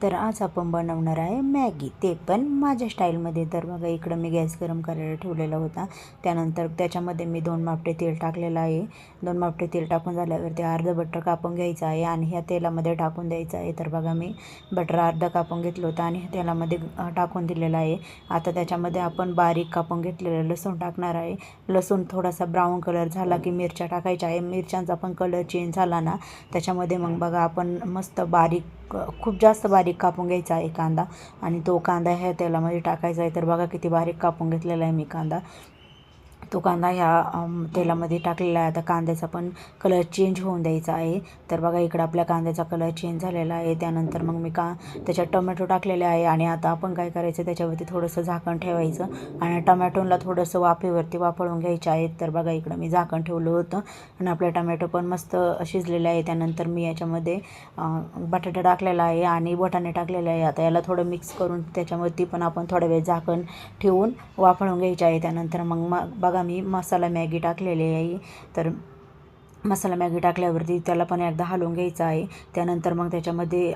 तर आज आपण बनवणार आहे मॅगी, ते पण माझ्या स्टाईलमध्ये. तर बघा इकडं मी गॅस गरम करायला ठेवलेला होता. त्यानंतर त्याच्यामध्ये मी 2 मापटे तेल टाकलेलं आहे. 2 मापटे तेल टाकून झाल्यावरती अर्धं बटर कापून घ्यायचं आहे आणि ह्या तेलामध्ये टाकून द्यायचं आहे. तर बघा मी बटर अर्धं कापून घेतलं होतं आणि तेलामध्ये टाकून दिलेलं आहे. आता त्याच्यामध्ये आपण बारीक कापून घेतलेलं लसूण टाकणार आहे. लसूण थोडासा ब्राऊन कलर झाला की मिरच्या टाकायच्या आहे. मिरच्यांचा पण कलर चेंज झाला ना त्याच्यामध्ये मग बघा आपण मस्त बारीक, खूप जास्त बारीक कापून घ्यायचा आहे कांदा आणि तो कांदा ह्या तेलामध्ये टाकायचा आहे. तर बघा किती बारीक कापून घेतलेला आहे मी कांदा. तो कांदा ह्या तेलामध्ये टाकलेला आहे. आता कांद्याचा पण कलर चेंज होऊन द्यायचा आहे. तर बघा इकडं आपल्या कांद्याचा कलर चेंज झालेला आहे. त्यानंतर मग मी त्याच्यात टोमॅटो टाकलेले आहे आणि आता आपण काय करायचं, त्याच्यावरती थोडंसं झाकण ठेवायचं आणि टोमॅटोला थोडंसं वाफेवरती वाफळून घ्यायचे आहेत. तर बघा इकडं मी झाकण ठेवलं होतं आणि आपले टोमॅटो पण मस्त शिजलेले आहे. त्यानंतर मी याच्यामध्ये बटाटा टाकलेला आहे आणि वाटाणे टाकलेले आहे. आता याला थोडं मिक्स करून त्याच्यावरती पण आपण थोडा वेळ झाकण ठेवून वाफळून घ्यायचे आहे. त्यानंतर मग बघा मी मसाला मॅगी टाकलेली आहे. तर मसाला मॅगी टाकल्यावरती त्याला पण एकदा हलवून घ्यायचं आहे. त्यानंतर मग त्याच्यामध्ये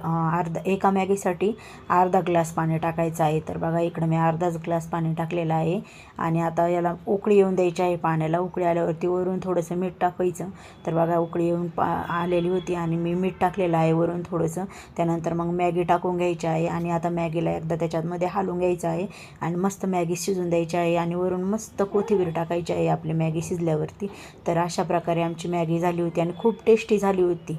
एका मॅगीसाठी अर्धा ग्लास पाणी टाकायचं आहे. तर बघा इकडं मी अर्धाच ग्लास पाणी टाकलेलं आहे आणि आता याला उकळी येऊन द्यायची आहे पाण्याला. उकळी आल्यावरती वरून थोडंसं मीठ टाकायचं. तर बघा उकळी येऊन आलेली होती आणि मी मीठ टाकलेलं आहे वरून थोडंसं. त्यानंतर मग मॅगी टाकून घ्यायची आहे आणि आता मॅगीला एकदा त्याच्यामध्ये हलवून घ्यायचं आहे आणि मस्त मॅगी शिजून द्यायची आहे आणि वरून मस्त कोथिंबीर टाकायची आहे आपली मॅगी शिजल्यावरती. तर अशा प्रकारे आमची मॅगी झाली होती आणि खूप टेस्टी झाली होती.